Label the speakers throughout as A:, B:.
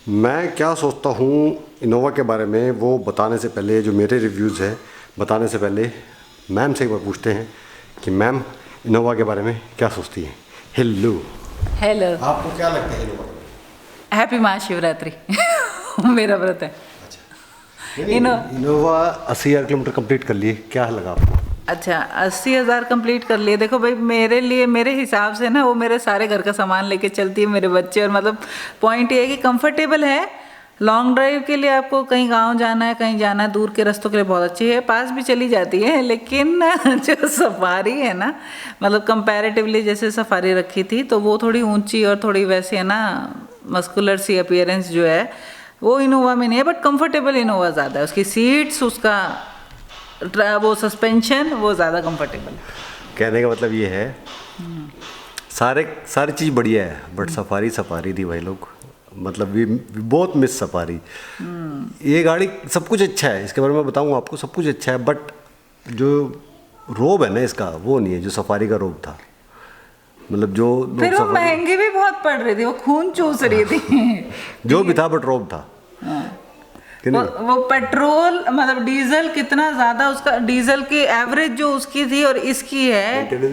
A: मैं क्या सोचता हूँ इनोवा के बारे में वो बताने से पहले, जो मेरे रिव्यूज़ हैं बताने से पहले मैम से एक बार पूछते हैं कि मैम इनोवा के बारे में क्या सोचती हैं। हेलो।
B: हेलो,
A: आपको क्या लगता है इनोवा?
B: हैप्पी महाशिवरात्रि। मेरा व्रत है।
A: इनोवा 80,000 किलोमीटर कंप्लीट कर लिए, क्या लगा आपको?
B: अच्छा, 80,000 कंप्लीट कर लिए। देखो भाई, मेरे लिए, मेरे हिसाब से ना, वो मेरे सारे घर का सामान लेके चलती है, मेरे बच्चे, और मतलब पॉइंट ये है कि कंफर्टेबल है। लॉन्ग ड्राइव के लिए आपको कहीं गांव जाना है, कहीं जाना है, दूर के रास्तों के लिए बहुत अच्छी है। पास भी चली जाती है, लेकिन जो सफारी है ना, मतलब कंपैरेटिवली जैसे सफारी रखी थी तो वो थोड़ी ऊंची और थोड़ी वैसे है ना, मस्कुलर सी अपीयरेंस जो है वो इनोवा में नहीं है। बट कंफर्टेबल इनोवा ज़्यादा है, उसकी सीट्स, उसका वो सस्पेंशन, वो ज़्यादा कंफर्टेबल है।
A: कहने का मतलब ये है सारी चीज़ बढ़िया है, बट सफारी थी भाई लोग, मतलब वी बहुत मिस सफारी। ये गाड़ी सब कुछ अच्छा है, इसके बारे में बताऊँ आपको, सब कुछ अच्छा है, बट जो रोब है ना इसका वो नहीं है जो सफारी का रोब था। मतलब जो
B: फिर वो महंगी भी बहुत पड़ रही थी, वो खून चूस रही थी।
A: जो भी था, बट रोब था।
B: वो पेट्रोल मतलब डीजल कितना ज़्यादा, उसका डीजल की एवरेज जो उसकी थी और इसकी है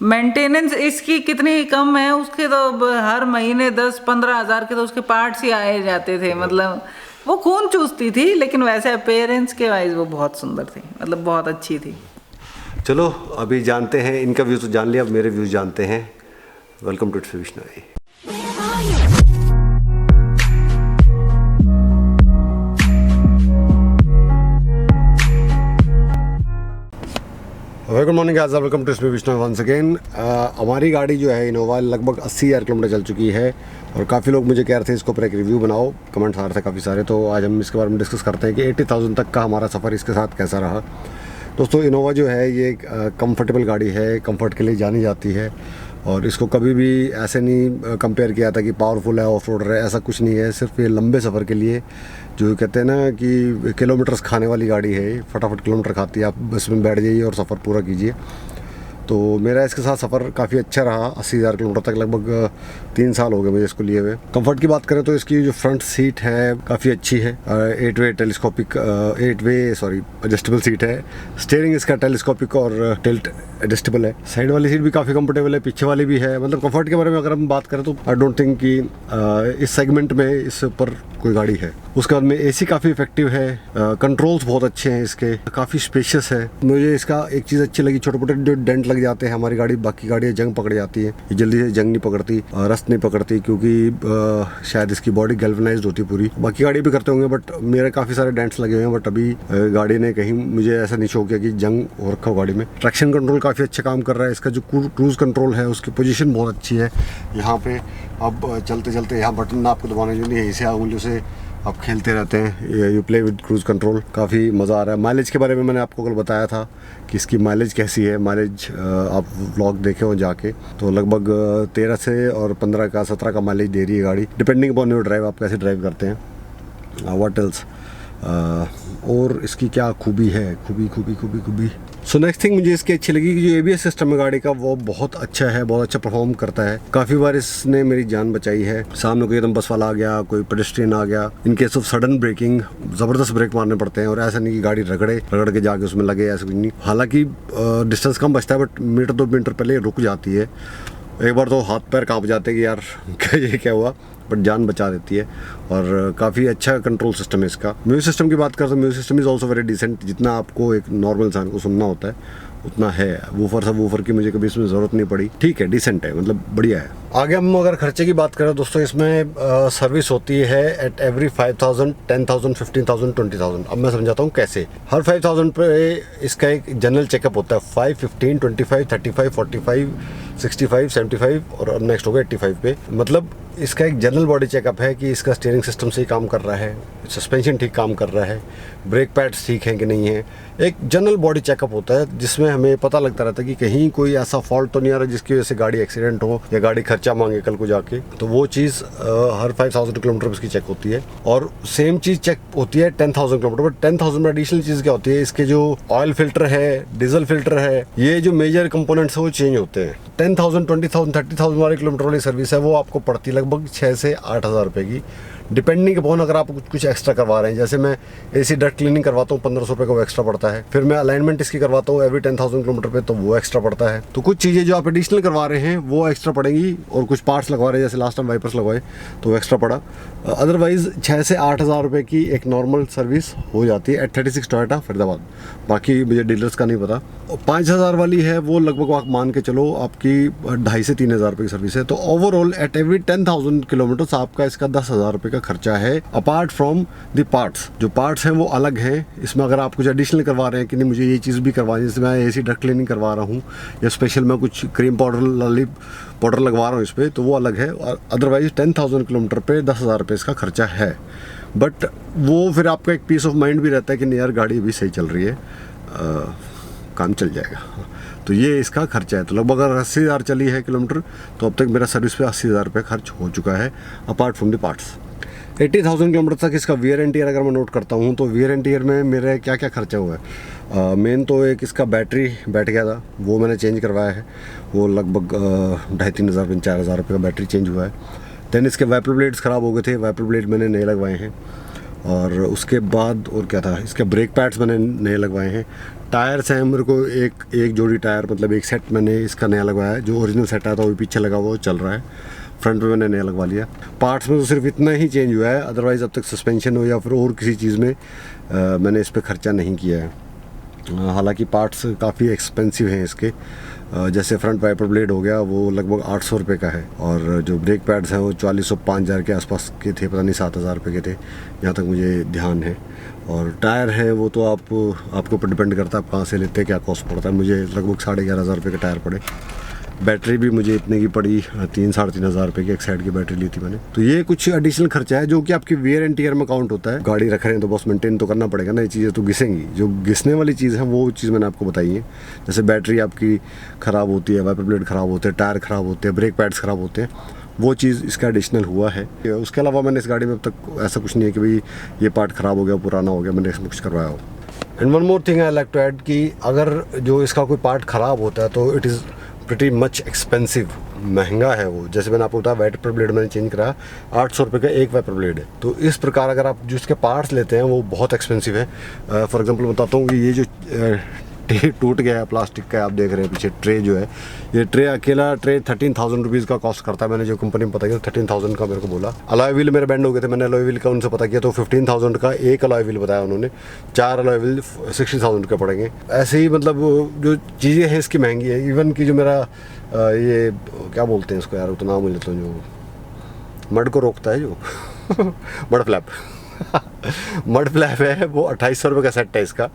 B: मेंटेनेंस इसकी कितनी कम है। उसके तो हर महीने 10-15 हज़ार के तो उसके पार्ट्स ही आए जाते थे, मतलब वो खून चूसती थी। लेकिन वैसे अपीयरेंस के वाइज वो बहुत सुंदर थी, मतलब बहुत अच्छी थी।
A: चलो अभी जानते हैं, इनका व्यूज़ तो जान लिया, अब मेरे व्यूज़ जानते हैं। Welcome to it's Vishnu. Very good morning guys, welcome to it's Vishnu once again. हमारी गाड़ी जो है इनोवा लगभग 80,000 किलोमीटर चल चुकी है, और काफ़ी लोग मुझे कह रहे थे इसके ऊपर एक रिव्यू बनाओ, कमेंट्स आ रहे थे काफ़ी सारे। तो आज हम इसके बारे में डिस्कस करते हैं कि 80,000 तक का हमारा सफ़र इसके साथ कैसा रहा। दोस्तों इनोवा जो है ये कंफर्टेबल गाड़ी है, कंफर्ट के लिए जानी जाती है, और इसको कभी भी ऐसे नहीं कंपेयर किया था कि पावरफुल है, ऑफ रोडर है, ऐसा कुछ नहीं है। सिर्फ ये लंबे सफ़र के लिए, जो कहते हैं ना कि किलोमीटर्स खाने वाली गाड़ी है, फटाफट किलोमीटर खाती है। आप बस में बैठ जाइए और सफ़र पूरा कीजिए। तो मेरा इसके साथ सफ़र काफ़ी अच्छा रहा। 80,000 किलोमीटर तक लगभग 3 साल हो गए मुझे इसको लिए हुए। कंफर्ट की बात करें तो इसकी जो फ्रंट सीट है काफ़ी अच्छी है। 8 वे एडजस्टेबल सीट है। स्टीयरिंग इसका टेलीस्कोपिक और टिल्ट एडजस्टेबल है। साइड वाली सीट भी काफ़ी कंफर्टेबल है, पीछे वाली भी है। मतलब कंफर्ट के बारे में अगर हम बात करें तो आई डोंट थिंक कि इस सेगमेंट में इससे ऊपर कोई गाड़ी है। उसके बाद में एसी काफ़ी इफेक्टिव है, कंट्रोल्स बहुत अच्छे हैं इसके, काफ़ी स्पेशियस है। मुझे इसका एक चीज़ अच्छी लगी, छोटे मोटे जो डेंट लग जाते हैं, हमारी गाड़ी बाकी गाड़ियाँ जंग पकड़ जाती है, ये जल्दी से जंग नहीं पकड़ती, रस्ट नहीं पकड़ती, क्योंकि शायद इसकी बॉडी गैल्वेनाइज्ड होती पूरी। बाकी गाड़ी भी करते होंगे, बट मेरे काफ़ी सारे डेंट्स लगे हुए हैं, बट अभी गाड़ी ने कहीं मुझे ऐसा नहीं शो किया कि जंग हो रखा हो गाड़ी में। ट्रैक्शन कंट्रोल काफ़ी अच्छा काम कर रहा है। इसका जो क्रूज़ कंट्रोल है उसकी पोजीशन बहुत अच्छी है। यहाँ पे अब चलते चलते यहाँ बटन आपको दबाने जो नहीं है, इसे उंगलियों से आप खेलते रहते हैं। You play with cruise control, काफ़ी मज़ा आ रहा है। माइलेज के बारे में मैंने आपको कल बताया था कि इसकी माइलेज कैसी है। माइलेज आप व्लॉग देखे हो जाके, तो लगभग 13 से और 15 का 17 का माइलेज दे रही है गाड़ी, डिपेंडिंग अपॉन योर ड्राइव, आप कैसे ड्राइव करते हैं। व्हाट एल्स, और इसकी क्या खूबी है, खूबी। सो नेक्स्ट थिंग मुझे इसकी अच्छी लगी कि जो ABS सिस्टम है गाड़ी का वो बहुत अच्छा है, बहुत अच्छा परफॉर्म करता है। काफ़ी बार इसने मेरी जान बचाई है। सामने कोई एकदम बस वाला आ गया, कोई पेडेस्ट्रियन आ गया, in case of sudden braking ज़बरदस्त ब्रेक मारने पड़ते हैं, और ऐसा नहीं कि गाड़ी रगड़ के जाके उसमें लगे, ऐसा कुछ नहीं। हालांकि डिस्टेंस कम बचता है, बट मीटर 2 मीटर पहले रुक जाती है। एक बार तो हाथ पैर काँप जाते हैं कि यार ये क्या हुआ, बट जान बचा देती है। और काफ़ी अच्छा कंट्रोल सिस्टम है इसका। म्यूजिक सिस्टम की बात करें तो music system is also very decent. जितना आपको एक नॉर्मल इंसान को सुनना होता है उतना है। वूफर की मुझे कभी इसमें ज़रूरत नहीं पड़ी, ठीक है, डिसेंट है, मतलब बढ़िया है। आगे हम अगर खर्चे की बात करें दोस्तों, इसमें सर्विस होती है एट एवरी 5,000, 10,000, 15,000, 20,000। अब मैं समझाता हूँ कैसे। हर 5,000 पे इसका एक जनरल चेकअप होता है। 5, 15, 25, 35, 45, 65, 75 और नेक्स्ट होगा 85 पे। मतलब इसका एक जनरल बॉडी चेकअप है कि इसका स्टीयरिंग सिस्टम सही काम कर रहा है, सस्पेंशन ठीक काम कर रहा है, ब्रेक पैड्स ठीक हैं कि नहीं है। एक जनरल बॉडी चेकअप होता है जिसमें हमें पता लगता रहता है कि कहीं कोई ऐसा फॉल्ट तो नहीं आ रहा जिसकी वजह से गाड़ी एक्सीडेंट हो या गाड़ी खर्चा मांगे कल को जाके। तो वो चीज़ हर 5,000 किलोमीटर पर इसकी चेक होती है। और सेम चीज़ चेक होती है 10,000 किलोमीटर पर। 10,000 में एडिशनल चीज़ क्या होती है, इसके जो ऑयल फिल्टर है, डीजल फिल्टर है, ये जो मेजर कंपोनेंट्स है वो चेंज होते हैं। 10,000, 20,000, 30,000 वाले किलोमीटर वाली सर्विस है वो आपको पड़ती है लगभग 6 से 8 हज़ार रुपये की, डिपेंडिंग अपॉन अगर आप कुछ एक्स्ट्रा करवा रहे हैं, जैसे मैं AC डस्ट क्लीनिंग करवाता हूँ 1500 रुपये का, वो एक्स्ट्रा पड़ता है। फिर मैं अलाइनमेंट इसकी करवाता हूँ एवरी 10,000 किलोमीटर पे, तो वो एक्स्ट्रा पड़ता है। तो कुछ चीज़ें जो आप एडिशनल करवा रहे हैं वो एक्स्ट्रा पड़ेंगी, और कुछ पार्ट्स लगवा रहे हैं जैसे लास्ट टाइम वाइपर्स लगवाए तो वो एक्स्ट्रा पड़ा। अदरवाइज़ 6 से 8 हज़ार रुपये की एक नॉर्मल सर्विस हो जाती है एट 36 टोयोटा फरीदाबाद। बाकी मुझे डीलर्स का नहीं पता। 5,000 वाली है वो लगभग आप मान के चलो आपकी 2,500 से 3,000 रुपये की सर्विस है। तो ओवरऑल एट एवरी 10,000 किलोमीटर आपका इसका 10,000 रुपये का खर्चा है, अपार्ट फ्रॉम द पार्ट्स। जो पार्ट्स हैं वो अलग हैं, इसमें अगर आप कुछ एडिशनल करवा रहे हैं कि नहीं मुझे ये चीज़ भी करवानी है, जैसे मैं AC डस्ट क्लीनिंग करवा रहा हूँ या स्पेशल मैं कुछ क्रीम पाउडर लगवा रहा हूँ इस पर, तो वो अलग है। और अदरवाइज 10,000 किलोमीटर पे 10,000 रुपये इसका खर्चा है। बट वो फिर आपका एक पीस ऑफ माइंड भी रहता है कि नहीं यार गाड़ी भी सही चल रही है, काम चल जाएगा। तो ये इसका खर्चा है। तो लगभग अगर 80,000 चली है किलोमीटर, तो अब तक मेरा सर्विस पे 80,000 रुपये खर्च हो चुका है apart from the parts. 80,000 kilometre तक इसका वियर एंड टीयर अगर मैं नोट करता हूँ तो वियर एंड टीयर में मेरे क्या क्या खर्चा हुआ है। मेन तो एक इसका बैटरी बैठ गया था, वो मैंने चेंज करवाया है, वो लगभग 2,500-3,000 4,000 रुपये का बैटरी चेंज हुआ है। दैन इसके वाइपर ब्लेड्स ख़राब हो गए थे, वाइपर ब्लेड मैंने नए लगवाए हैं। और उसके बाद और क्या था, इसके ब्रेक पैड्स मैंने नए लगवाए हैं। टायर्स हैं मेरे को एक जोड़ी टायर, मतलब एक सेट मैंने इसका नया लगवाया है। जो ओरिजिनल सेट आया था वो पीछे लगा हुआ वो चल रहा है, फ्रंट पे मैंने नया लगवा लिया। पार्ट्स में तो सिर्फ इतना ही चेंज हुआ है, अदरवाइज़ अब तक सस्पेंशन हो या फिर और किसी चीज़ में मैंने इस पर खर्चा नहीं किया है। हालांकि पार्ट्स काफ़ी एक्सपेंसिव हैं इसके। जैसे फ्रंट वाइपर ब्लेड हो गया वो लगभग 800 रुपये का है, और जो ब्रेक पैड्स हैं वो 4,500 के आसपास के थे, पता नहीं 7,000 रुपये के थे जहाँ तक मुझे ध्यान है। और टायर है वो तो आपके ऊपर डिपेंड करता है आप कहाँ से लेते हैं, क्या कॉस्ट पड़ता है। मुझे लगभग 11,500 रुपये के टायर पड़े। बैटरी भी मुझे इतने की पड़ी, 3-3,500 रुपये की एक साइड की बैटरी ली थी मैंने। तो ये कुछ एडिशनल खर्चा है जो कि आपकी वियर एंड टीयर में काउंट होता है। गाड़ी रख रहे हैं तो बस मेंटेन तो करना पड़ेगा ना, ये चीज़ें तो घिसेंगी। जो घिसने वाली चीज़ है वो चीज़ मैंने आपको बताई है, जैसे बैटरी आपकी ख़राब होती है, वाइपर ब्लेड ख़राब होते हैं, टायर ख़राब होते हैं, ब्रेक पैड्स ख़राब होते हैं, वो चीज़ इसका एडिशनल हुआ है। उसके अलावा मैंने इस गाड़ी में अब तक ऐसा कुछ नहीं है कि भाई ये पार्ट ख़राब हो गया, पुराना हो गया, मैंने इसमें कुछ करवाया हो। And one more thing I like to add कि अगर जो इसका कोई पार्ट ख़राब होता है तो it is pretty much expensive, महंगा है वो। जैसे मैंने आपको बताया वाइपर ब्लेड मैंने चेंज कराया, 800 रुपये का एक वाइपर ब्लेड है। तो इस प्रकार अगर आप जो इसके पार्ट्स लेते हैं वो बहुत एक्सपेंसिव है। फॉर एग्जांपल बताता हूँ कि ये जो ट्रे टूट गया है प्लास्टिक का, आप देख रहे हैं पीछे ट्रे जो है, ये ट्रे अकेला ट्रे 13,000 रुपीज़ का कॉस्ट करता है। मैंने जो कंपनी में पता किया 13,000 का मेरे को बोला। अलॉय व्हील मेरे बैंड हो गए थे, मैंने अलॉय व्हील का उनसे पता किया तो 15,000 का एक अलॉय व्हील बताया उन्होंने। 4 अलॉय व्हील 60,000 के पड़ेंगे। ऐसे ही मतलब जो चीज़ें हैं इसकी महंगी है। इवन कि जो मेरा ये क्या बोलते हैं इसको यार, उतना नाम लेता हूँ जो मड को रोकता है जो मड फ्लैप मड फ्लैप है वो 2,800 रुपये का सेट है इसका।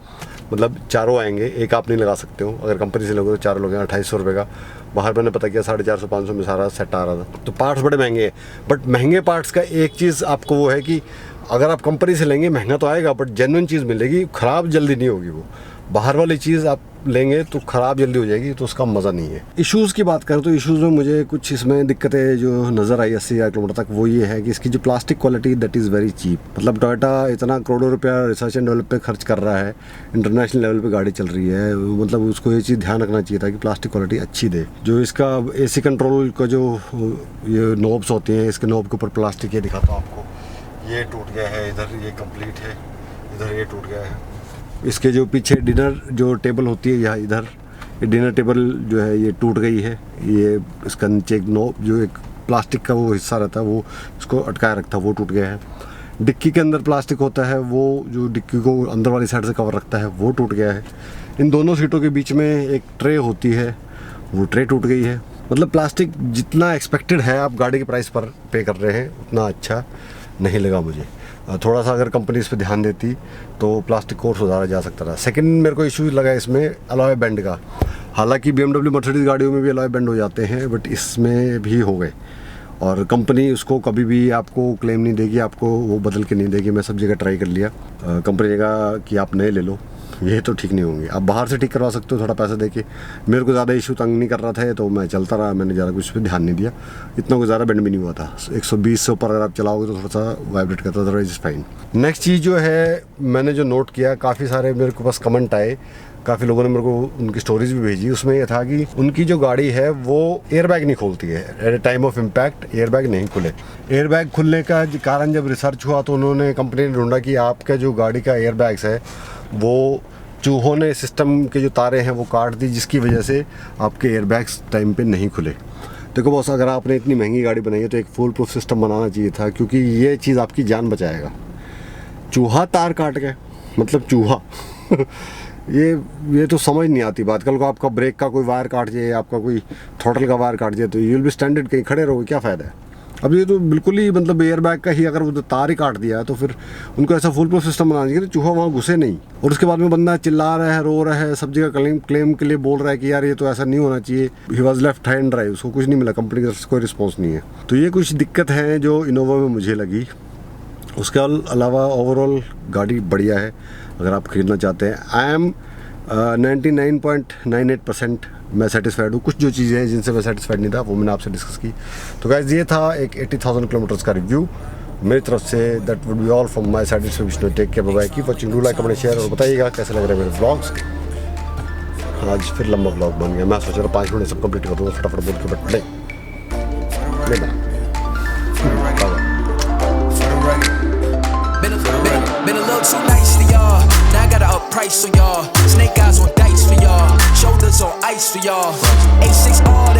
A: मतलब चारों आएंगे, एक आप नहीं लगा सकते हो। अगर कंपनी से लोगे तो चारों लोग 2,800 रुपये का। बाहर मैंने पता किया 450-500 में सारा सेट आ रहा था। तो पार्ट्स बड़े महंगे हैं, बट महंगे पार्ट्स का एक चीज़ आपको वो है कि अगर आप कंपनी से लेंगे महंगा तो आएगा, बट जेन्युइन चीज़ मिलेगी, ख़राब जल्दी नहीं होगी। वो बाहर वाली चीज़ आप लेंगे तो ख़राब जल्दी हो जाएगी, तो उसका मज़ा नहीं है। इश्यूज़ की बात करें तो इश्यूज़ में मुझे कुछ इसमें दिक्कतें जो नज़र आई 80,000 किलोमीटर तक, वो ये है कि इसकी जो plastic quality that is very cheap. मतलब टोयोटा इतना करोड़ों रुपया रिसर्च एंड डेवलप पे खर्च कर रहा है, इंटरनेशनल लेवल पे गाड़ी चल रही है, मतलब उसको ये चीज़ ध्यान रखना चाहिए था कि प्लास्टिक क्वालिटी अच्छी दे। जो इसका AC कंट्रोल का जो ये नॉब्स होती हैं, इसके नॉब के ऊपर प्लास्टिक, ये दिखाता हूँ आपको, ये टूट गया है, इधर ये कंप्लीट है, इधर ये टूट गया है। इसके जो पीछे डिनर जो टेबल होती है यहाँ इधर, ये डिनर टेबल जो है ये टूट गई है। ये इसका नीचे एक नॉब जो एक प्लास्टिक का वो हिस्सा रहता है वो इसको अटकाए रखता है, वो टूट गया है। डिक्की के अंदर प्लास्टिक होता है, वो जो डिक्की को अंदर वाली साइड से कवर रखता है वो टूट गया है। इन दोनों सीटों के बीच में एक ट्रे होती है, वो ट्रे टूट गई है। मतलब प्लास्टिक जितना एक्सपेक्टेड है आप गाड़ी के प्राइस पर पे कर रहे हैं उतना अच्छा नहीं लगा मुझे। थोड़ा सा अगर कंपनी इस पर ध्यान देती तो प्लास्टिक को सुधारा जा सकता था। सेकंड मेरे को इशू लगा इसमें अलॉय बेंड का। हालांकि BMW मर्सिडीज गाड़ियों में भी अलॉय बेंड हो जाते हैं, बट इसमें भी हो गए, और कंपनी उसको कभी भी आपको क्लेम नहीं देगी, आपको वो बदल के नहीं देगी। मैं सब जगह ट्राई कर लिया, कंपनी जगह कि आप नए ले लो, ये तो ठीक नहीं होंगे। आप बाहर से ठीक करवा सकते हो थोड़ा पैसा देके। मेरे को ज़्यादा इशू तंग नहीं कर रहा था तो मैं चलता रहा, मैंने ज़्यादा कुछ पे ध्यान नहीं दिया। इतना कुछ ज़्यादा बेंड भी नहीं हुआ था। 120 से ऊपर अगर आप चलाओगे तो थोड़ा सा वाइब्रेट करता, अदरवाइज फाइन। नेक्स्ट चीज़ जो है मैंने जो नोट किया, काफ़ी सारे मेरे को पास कमेंट आए काफ़ी लोगों ने मेरे को उनकी स्टोरीज भी भेजी, उसमें ये था कि उनकी जो गाड़ी है वो एयरबैग नहीं खोलती है, at the time of impact airbag नहीं खुले। एयरबैग खुलने का कारण जब रिसर्च हुआ तो उन्होंने कंपनी ने ढूंढा कि आपका जो गाड़ी का एयरबैग्स है वो चूहों ने सिस्टम के जो तारे हैं वो काट दी, जिसकी वजह से आपके एयरबैग्स टाइम पे नहीं खुले। देखो बॉस, अगर आपने इतनी महंगी गाड़ी बनाई है तो एक फुल प्रूफ सिस्टम बनाना चाहिए था, क्योंकि ये चीज़ आपकी जान बचाएगा। चूहा तार काट गए, मतलब चूहा ये तो समझ नहीं आती बात। कल को आपका ब्रेक का कोई वायर काट जाए, आपका कोई थ्रॉटल का वायर काट जाए तो यू विल बी स्टैंडर्ड, कहीं खड़े रहोगे, क्या फ़ायदा है। अब ये तो बिल्कुल ही मतलब एयर बैग का ही अगर वो तार ही काट दिया तो फिर उनको ऐसा फुल प्रूफ सिस्टम बनाना चाहिए कि चूहा वहाँ घुसे नहीं। और उसके बाद में बंदा चिल्ला रहा है, रो रहा है, सब जगह क्लेम के लिए बोल रहा है कि यार ये तो ऐसा नहीं होना चाहिए, he was left hand drive, उसको कुछ नहीं मिला, कंपनी का कोई रिस्पॉन्स नहीं है। तो ये कुछ दिक्कत है जो इनोवा में मुझे लगी। उसके अलावा ओवरऑल गाड़ी बढ़िया है अगर आप ख़रीदना चाहते हैं। आई एम 99.98% मैं सेटिस्फाइड हूँ। कुछ जो चीज़ें हैं जिनसे मैं सेटिस्फाइड नहीं था वो मैंने आपसे डिस्कस की। तो गाइस ये था एक 80,000 किलोमीटर्स का रिव्यू मेरी तरफ से। That would be all from my side. Vishnu, take care, bye bye, keep watching, do like, comment, share और बताइएगा कैसे लग रहे हैं मेरे व्लॉग्स। आज फिर लंबा व्लॉग बन गया, मैं सोच रहा हूँ 5 मिनट सब कंप्लीट कर दूँगा फटाफट बोल के, बट नहीं।
C: Been a little too nice for y'all. Now I gotta up price for y'all. Snake eyes on dice for y'all. Shoulders on ice for y'all. A6 all